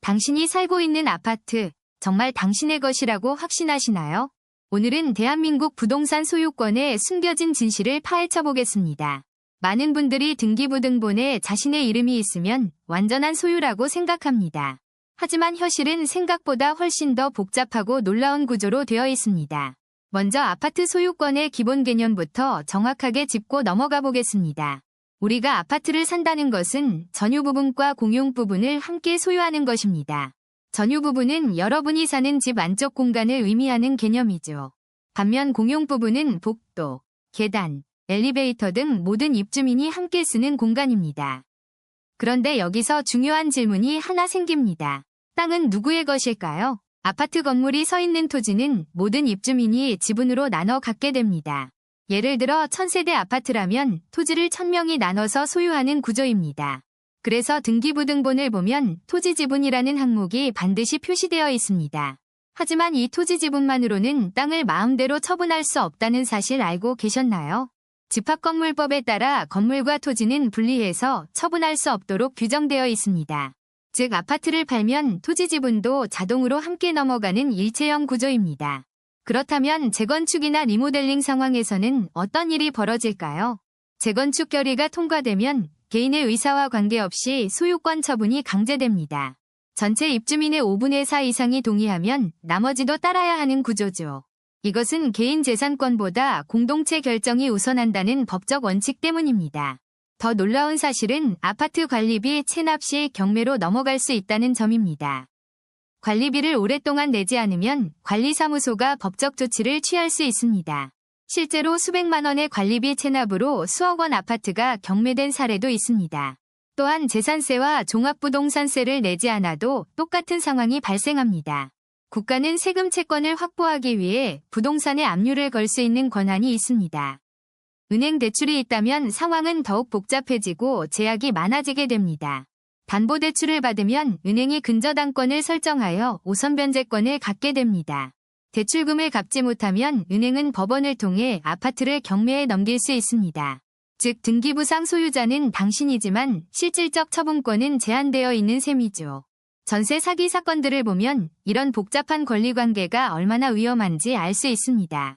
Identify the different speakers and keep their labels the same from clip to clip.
Speaker 1: 당신이 살고 있는 아파트, 정말 당신의 것이라고 확신하시나요? 오늘은 대한민국 부동산 소유권의 숨겨진 진실을 파헤쳐 보겠습니다. 많은 분들이 등기부등본에 자신의 이름이 있으면 완전한 소유라고 생각합니다. 하지만 현실은 생각보다 훨씬 더 복잡하고 놀라운 구조로 되어 있습니다. 먼저 아파트 소유권의 기본 개념부터 정확하게 짚고 넘어가 보겠습니다. 우리가 아파트를 산다는 것은 전유 부분과 공용 부분을 함께 소유하는 것입니다. 전유 부분은 여러분이 사는 집 안쪽 공간을 의미하는 개념이죠. 반면 공용 부분은 복도, 계단, 엘리베이터 등 모든 입주민이 함께 쓰는 공간입니다. 그런데 여기서 중요한 질문이 하나 생깁니다. 땅은 누구의 것일까요? 아파트 건물이 서 있는 토지는 모든 입주민이 지분으로 나눠 갖게 됩니다. 예를 들어 1000세대 아파트라면 토지를 1000명이 나눠서 소유하는 구조입니다. 그래서 등기부등본을 보면 토지 지분이라는 항목이 반드시 표시되어 있습니다. 하지만 이 토지 지분만으로는 땅을 마음대로 처분할 수 없다는 사실 알고 계셨나요? 집합건물법에 따라 건물과 토지는 분리해서 처분할 수 없도록 규정되어 있습니다. 즉 아파트를 팔면 토지 지분도 자동으로 함께 넘어가는 일체형 구조입니다. 그렇다면 재건축이나 리모델링 상황에서는 어떤 일이 벌어질까요? 재건축 결의가 통과되면 개인의 의사와 관계없이 소유권 처분이 강제됩니다. 전체 입주민의 5분의 4 이상이 동의하면 나머지도 따라야 하는 구조죠. 이것은 개인 재산권보다 공동체 결정이 우선한다는 법적 원칙 때문입니다. 더 놀라운 사실은 아파트 관리비 체납 시 경매로 넘어갈 수 있다는 점입니다. 관리비를 오랫동안 내지 않으면 관리사무소가 법적 조치를 취할 수 있습니다. 실제로 수백만 원의 관리비 체납으로 수억 원 아파트가 경매된 사례도 있습니다. 또한 재산세와 종합부동산세를 내지 않아도 똑같은 상황이 발생합니다. 국가는 세금 채권을 확보하기 위해 부동산에 압류를 걸 수 있는 권한이 있습니다. 은행 대출이 있다면 상황은 더욱 복잡해지고 제약이 많아지게 됩니다. 담보대출을 받으면 은행이 근저당권을 설정하여 우선 변제권을 갖게 됩니다. 대출금을 갚지 못하면 은행은 법원을 통해 아파트를 경매에 넘길 수 있습니다. 즉 등기부상 소유자는 당신이지만 실질적 처분권은 제한되어 있는 셈이죠. 전세 사기 사건들을 보면 이런 복잡한 권리관계가 얼마나 위험한지 알 수 있습니다.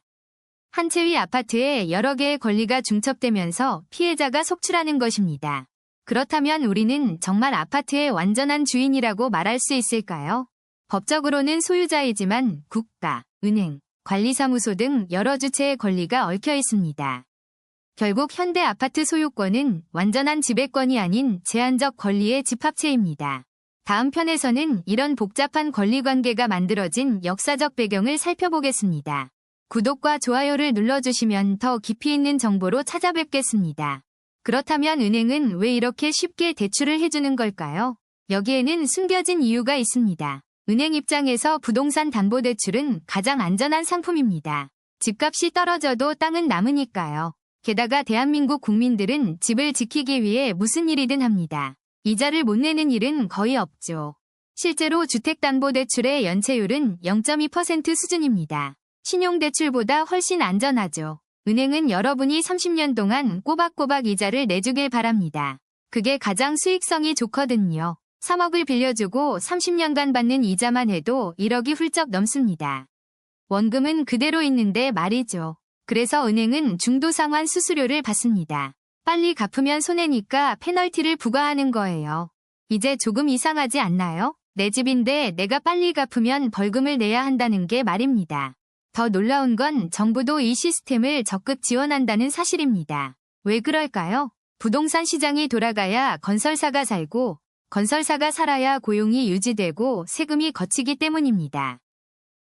Speaker 1: 한 채의 아파트에 여러 개의 권리가 중첩되면서 피해자가 속출하는 것입니다. 그렇다면 우리는 정말 아파트의 완전한 주인이라고 말할 수 있을까요? 법적으로는 소유자이지만 국가, 은행, 관리사무소 등 여러 주체의 권리가 얽혀 있습니다. 결국 현대 아파트 소유권은 완전한 지배권이 아닌 제한적 권리의 집합체입니다. 다음 편에서는 이런 복잡한 권리관계가 만들어진 역사적 배경을 살펴보겠습니다. 구독과 좋아요를 눌러주시면 더 깊이 있는 정보로 찾아뵙겠습니다. 그렇다면 은행은 왜 이렇게 쉽게 대출을 해주는 걸까요? 여기에는 숨겨진 이유가 있습니다. 은행 입장에서 부동산 담보대출은 가장 안전한 상품입니다. 집값이 떨어져도 땅은 남으니까요. 게다가 대한민국 국민들은 집을 지키기 위해 무슨 일이든 합니다. 이자를 못 내는 일은 거의 없죠. 실제로 주택담보대출의 연체율은 0.2% 수준입니다. 신용대출보다 훨씬 안전하죠. 은행은 여러분이 30년 동안 꼬박꼬박 이자를 내주길 바랍니다. 그게 가장 수익성이 좋거든요. 3억을 빌려주고 30년간 받는 이자만 해도 1억이 훌쩍 넘습니다. 원금은 그대로 있는데 말이죠. 그래서 은행은 중도상환 수수료를 받습니다. 빨리 갚으면 손해니까 페널티를 부과하는 거예요. 이제 조금 이상하지 않나요? 내 집인데 내가 빨리 갚으면 벌금을 내야 한다는 게 말입니다. 더 놀라운 건 정부도 이 시스템을 적극 지원한다는 사실입니다. 왜 그럴까요? 부동산 시장이 돌아가야 건설사가 살고 건설사가 살아야 고용이 유지되고 세금이 거치기 때문입니다.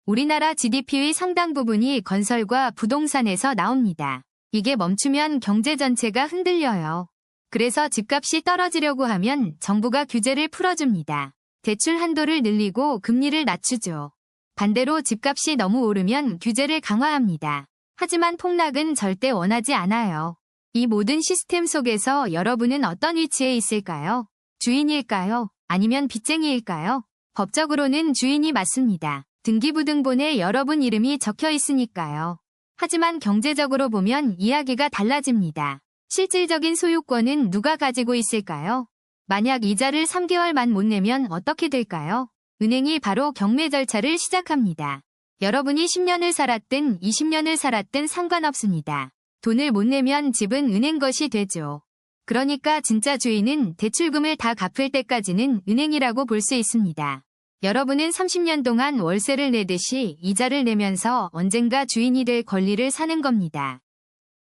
Speaker 1: 우리나라 GDP의 상당 부분이 건설과 부동산에서 나옵니다. 이게 멈추면 경제 전체가 흔들려요. 그래서 집값이 떨어지려고 하면 정부가 규제를 풀어줍니다. 대출 한도를 늘리고 금리를 낮추죠. 반대로 집값이 너무 오르면 규제를 강화합니다. 하지만 폭락은 절대 원하지 않아요. 이 모든 시스템 속에서 여러분은 어떤 위치에 있을까요? 주인일까요? 아니면 빚쟁이일까요? 법적으로는 주인이 맞습니다. 등기부등본에 여러분 이름이 적혀 있으니까요. 하지만 경제적으로 보면 이야기가 달라집니다. 실질적인 소유권은 누가 가지고 있을까요? 만약 이자를 3개월만 못 내면 어떻게 될까요? 은행이 바로 경매 절차를 시작합니다. 여러분이 10년을 살았든 20년을 살았든 상관없습니다. 돈을 못 내면 집은 은행 것이 되죠. 그러니까 진짜 주인은 대출금을 다 갚을 때까지는 은행이라고 볼 수 있습니다. 여러분은 30년 동안 월세를 내듯이 이자를 내면서 언젠가 주인이 될 권리를 사는 겁니다.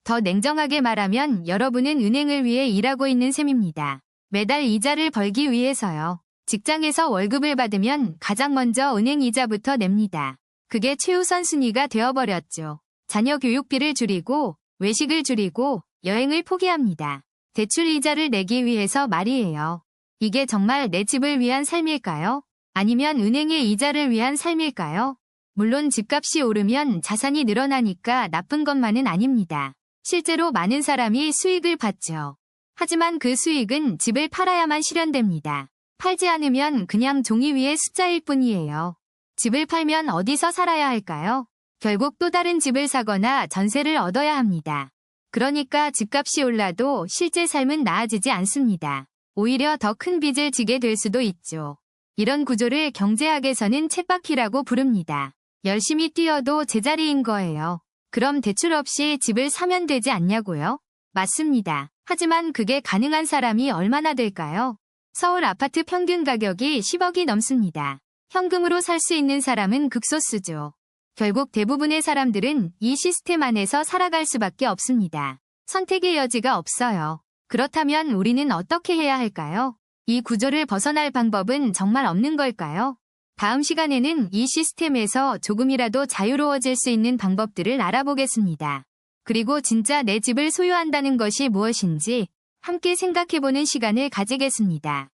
Speaker 1: 더 냉정하게 말하면 여러분은 은행을 위해 일하고 있는 셈입니다. 매달 이자를 벌기 위해서요. 직장에서 월급을 받으면 가장 먼저 은행 이자부터 냅니다. 그게 최우선 순위가 되어버렸죠. 자녀 교육비를 줄이고 외식을 줄이고 여행을 포기합니다. 대출 이자를 내기 위해서 말이에요. 이게 정말 내 집을 위한 삶일까요? 아니면 은행의 이자를 위한 삶일까요? 물론 집값이 오르면 자산이 늘어나니까 나쁜 것만은 아닙니다. 실제로 많은 사람이 수익을 받죠. 하지만 그 수익은 집을 팔아야만 실현됩니다. 팔지 않으면 그냥 종이 위의 숫자일 뿐이에요. 집을 팔면 어디서 살아야 할까요? 결국 또 다른 집을 사거나 전세를 얻어야 합니다. 그러니까 집값이 올라도 실제 삶은 나아지지 않습니다. 오히려 더 큰 빚을 지게 될 수도 있죠. 이런 구조를 경제학에서는 쳇바퀴라고 부릅니다. 열심히 뛰어도 제자리인 거예요. 그럼 대출 없이 집을 사면 되지 않냐고요? 맞습니다. 하지만 그게 가능한 사람이 얼마나 될까요? 서울 아파트 평균 가격이 10억이 넘습니다. 현금으로 살 수 있는 사람은 극소수죠. 결국 대부분의 사람들은 이 시스템 안에서 살아갈 수밖에 없습니다. 선택의 여지가 없어요. 그렇다면 우리는 어떻게 해야 할까요? 이 구조를 벗어날 방법은 정말 없는 걸까요? 다음 시간에는 이 시스템에서 조금이라도 자유로워질 수 있는 방법들을 알아보겠습니다. 그리고 진짜 내 집을 소유한다는 것이 무엇인지 함께 생각해보는 시간을 가지겠습니다.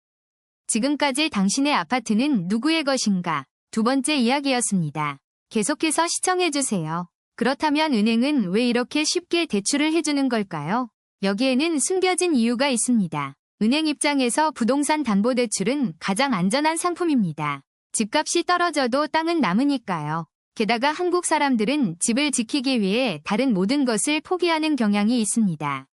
Speaker 1: 지금까지 당신의 아파트는 누구의 것인가? 두 번째 이야기였습니다. 계속해서 시청해주세요. 그렇다면 은행은 왜 이렇게 쉽게 대출을 해주는 걸까요? 여기에는 숨겨진 이유가 있습니다. 은행 입장에서 부동산 담보대출은 가장 안전한 상품입니다. 집값이 떨어져도 땅은 남으니까요. 게다가 한국 사람들은 집을 지키기 위해 다른 모든 것을 포기하는 경향이 있습니다.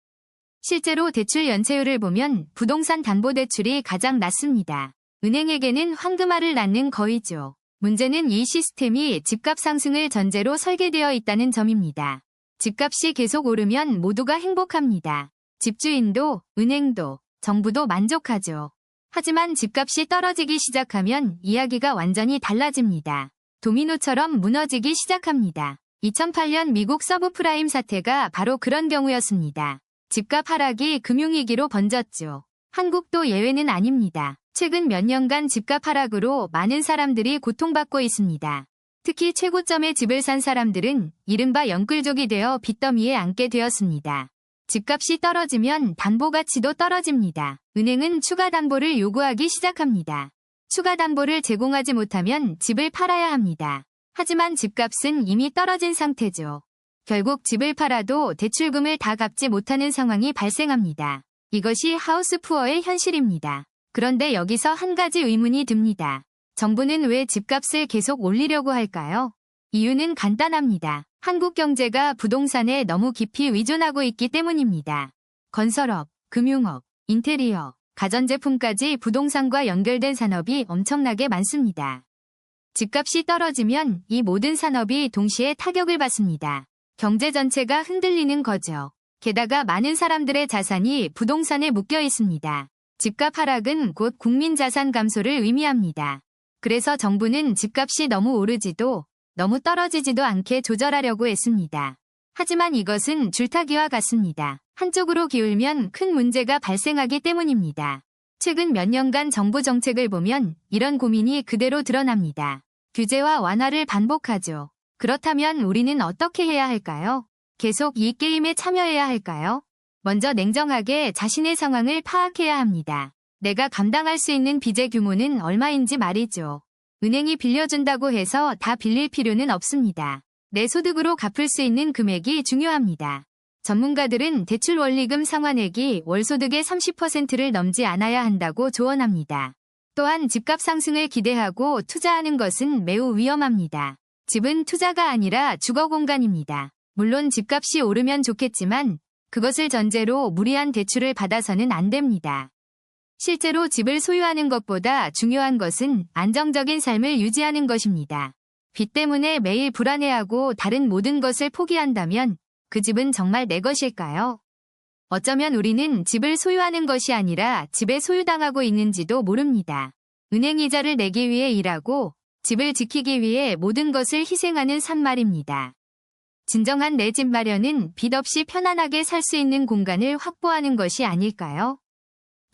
Speaker 1: 실제로 대출 연체율을 보면 부동산 담보대출이 가장 낮습니다. 은행에게는 황금알을 낳는 거이죠. 문제는 이 시스템이 집값 상승을 전제로 설계되어 있다는 점입니다. 집값이 계속 오르면 모두가 행복합니다. 집주인도, 은행도, 정부도 만족하죠. 하지만 집값이 떨어지기 시작하면 이야기가 완전히 달라집니다. 도미노처럼 무너지기 시작합니다. 2008년 미국 서브프라임 사태가 바로 그런 경우였습니다. 집값 하락이 금융위기로 번졌죠. 한국도 예외는 아닙니다. 최근 몇 년간 집값 하락으로 많은 사람들이 고통받고 있습니다. 특히 최고점의 집을 산 사람들은 이른바 영끌족이 되어 빚더미에 앉게 되었습니다. 집값이 떨어지면 담보 가치도 떨어집니다. 은행은 추가 담보를 요구하기 시작합니다. 추가 담보를 제공하지 못하면 집을 팔아야 합니다. 하지만 집값은 이미 떨어진 상태죠. 결국 집을 팔아도 대출금을 다 갚지 못하는 상황이 발생합니다. 이것이 하우스푸어의 현실입니다. 그런데 여기서 한 가지 의문이 듭니다. 정부는 왜 집값을 계속 올리려고 할까요? 이유는 간단합니다. 한국 경제가 부동산에 너무 깊이 의존하고 있기 때문입니다. 건설업, 금융업, 인테리어, 가전제품까지 부동산과 연결된 산업이 엄청나게 많습니다. 집값이 떨어지면 이 모든 산업이 동시에 타격을 받습니다. 경제 전체가 흔들리는 거죠. 게다가 많은 사람들의 자산이 부동산에 묶여 있습니다. 집값 하락은 곧 국민 자산 감소를 의미합니다. 그래서 정부는 집값이 너무 오르지도 너무 떨어지지도 않게 조절하려고 했습니다. 하지만 이것은 줄타기와 같습니다. 한쪽으로 기울면 큰 문제가 발생하기 때문입니다. 최근 몇 년간 정부 정책을 보면 이런 고민이 그대로 드러납니다. 규제와 완화를 반복하죠. 그렇다면 우리는 어떻게 해야 할까요? 계속 이 게임에 참여해야 할까요? 먼저 냉정하게 자신의 상황을 파악해야 합니다. 내가 감당할 수 있는 빚의 규모는 얼마인지 말이죠. 은행이 빌려준다고 해서 다 빌릴 필요는 없습니다. 내 소득으로 갚을 수 있는 금액이 중요합니다. 전문가들은 대출 원리금 상환액이 월소득의 30%를 넘지 않아야 한다고 조언합니다. 또한 집값 상승을 기대하고 투자하는 것은 매우 위험합니다. 집은 투자가 아니라 주거 공간입니다. 물론 집값이 오르면 좋겠지만 그것을 전제로 무리한 대출을 받아서는 안 됩니다. 실제로 집을 소유하는 것보다 중요한 것은 안정적인 삶을 유지하는 것입니다. 빚 때문에 매일 불안해하고 다른 모든 것을 포기한다면 그 집은 정말 내 것일까요? 어쩌면 우리는 집을 소유하는 것이 아니라 집에 소유당하고 있는지도 모릅니다. 은행 이자를 내기 위해 일하고 집을 지키기 위해 모든 것을 희생하는 삶 말입니다. 진정한 내 집 마련은 빚 없이 편안하게 살 수 있는 공간을 확보하는 것이 아닐까요?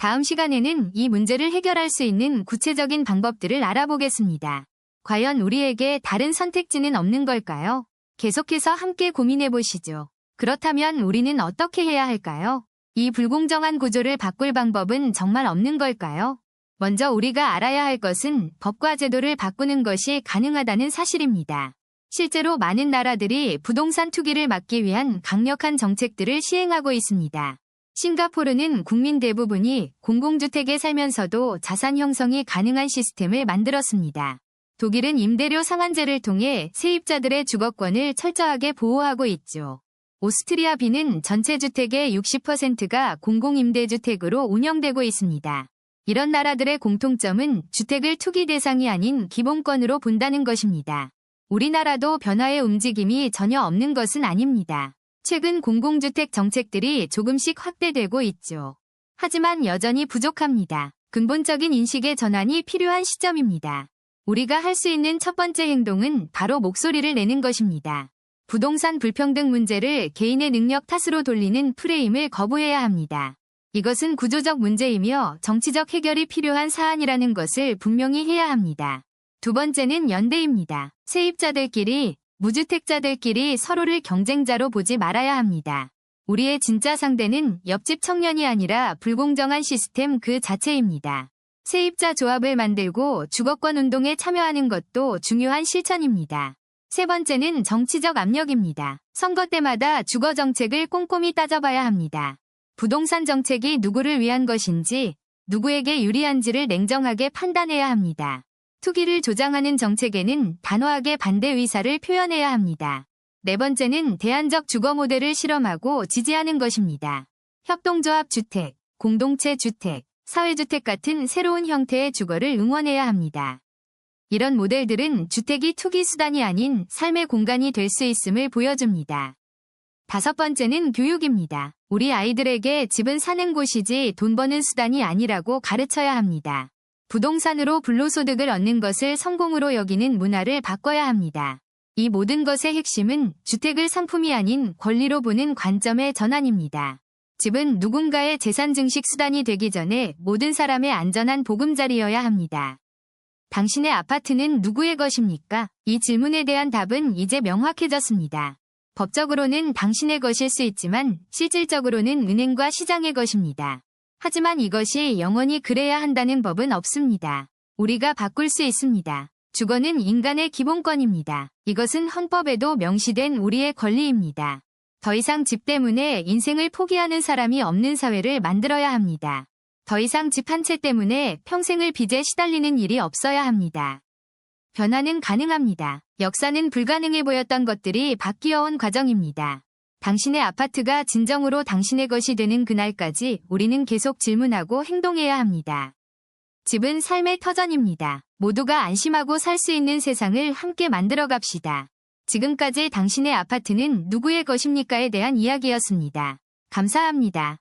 Speaker 1: 다음 시간에는 이 문제를 해결할 수 있는 구체적인 방법들을 알아보겠습니다. 과연 우리에게 다른 선택지는 없는 걸까요? 계속해서 함께 고민해 보시죠. 그렇다면 우리는 어떻게 해야 할까요? 이 불공정한 구조를 바꿀 방법은 정말 없는 걸까요? 먼저 우리가 알아야 할 것은 법과 제도를 바꾸는 것이 가능하다는 사실입니다. 실제로 많은 나라들이 부동산 투기를 막기 위한 강력한 정책들을 시행하고 있습니다. 싱가포르는 국민 대부분이 공공주택에 살면서도 자산 형성이 가능한 시스템을 만들었습니다. 독일은 임대료 상한제를 통해 세입자들의 주거권을 철저하게 보호하고 있죠. 오스트리아 빈은 전체 주택의 60%가 공공임대주택으로 운영되고 있습니다. 이런 나라들의 공통점은 주택을 투기 대상이 아닌 기본권으로 본다는 것입니다. 우리나라도 변화의 움직임이 전혀 없는 것은 아닙니다. 최근 공공주택 정책들이 조금씩 확대되고 있죠. 하지만 여전히 부족합니다. 근본적인 인식의 전환이 필요한 시점입니다. 우리가 할 수 있는 첫 번째 행동은 바로 목소리를 내는 것입니다. 부동산 불평등 문제를 개인의 능력 탓으로 돌리는 프레임을 거부해야 합니다. 이것은 구조적 문제이며 정치적 해결이 필요한 사안이라는 것을 분명히 해야 합니다. 두 번째는 연대입니다. 세입자들끼리, 무주택자들끼리 서로를 경쟁자로 보지 말아야 합니다. 우리의 진짜 상대는 옆집 청년이 아니라 불공정한 시스템 그 자체입니다. 세입자 조합을 만들고 주거권 운동에 참여하는 것도 중요한 실천입니다. 세 번째는 정치적 압력입니다. 선거 때마다 주거 정책을 꼼꼼히 따져봐야 합니다. 부동산 정책이 누구를 위한 것인지, 누구에게 유리한지를 냉정하게 판단해야 합니다. 투기를 조장하는 정책에는 단호하게 반대 의사를 표현해야 합니다. 네 번째는 대안적 주거 모델을 실험하고 지지하는 것입니다. 협동조합 주택, 공동체 주택, 사회주택 같은 새로운 형태의 주거를 응원해야 합니다. 이런 모델들은 주택이 투기 수단이 아닌 삶의 공간이 될 수 있음을 보여줍니다. 다섯 번째는 교육입니다. 우리 아이들에게 집은 사는 곳이지 돈 버는 수단이 아니라고 가르쳐야 합니다. 부동산으로 불로소득을 얻는 것을 성공으로 여기는 문화를 바꿔야 합니다. 이 모든 것의 핵심은 주택을 상품이 아닌 권리로 보는 관점의 전환입니다. 집은 누군가의 재산 증식 수단이 되기 전에 모든 사람의 안전한 보금자리여야 합니다. 당신의 아파트는 누구의 것입니까? 이 질문에 대한 답은 이제 명확해졌습니다. 법적으로는 당신의 것일 수 있지만 실질적으로는 은행과 시장의 것입니다. 하지만 이것이 영원히 그래야 한다는 법은 없습니다. 우리가 바꿀 수 있습니다. 주거는 인간의 기본권입니다. 이것은 헌법에도 명시된 우리의 권리입니다. 더 이상 집 때문에 인생을 포기하는 사람이 없는 사회를 만들어야 합니다. 더 이상 집 한 채 때문에 평생을 빚에 시달리는 일이 없어야 합니다. 변화는 가능합니다. 역사는 불가능해 보였던 것들이 바뀌어온 과정입니다. 당신의 아파트가 진정으로 당신의 것이 되는 그날까지 우리는 계속 질문하고 행동해야 합니다. 집은 삶의 터전입니다. 모두가 안심하고 살 수 있는 세상을 함께 만들어 갑시다. 지금까지 당신의 아파트는 누구의 것입니까에 대한 이야기였습니다. 감사합니다.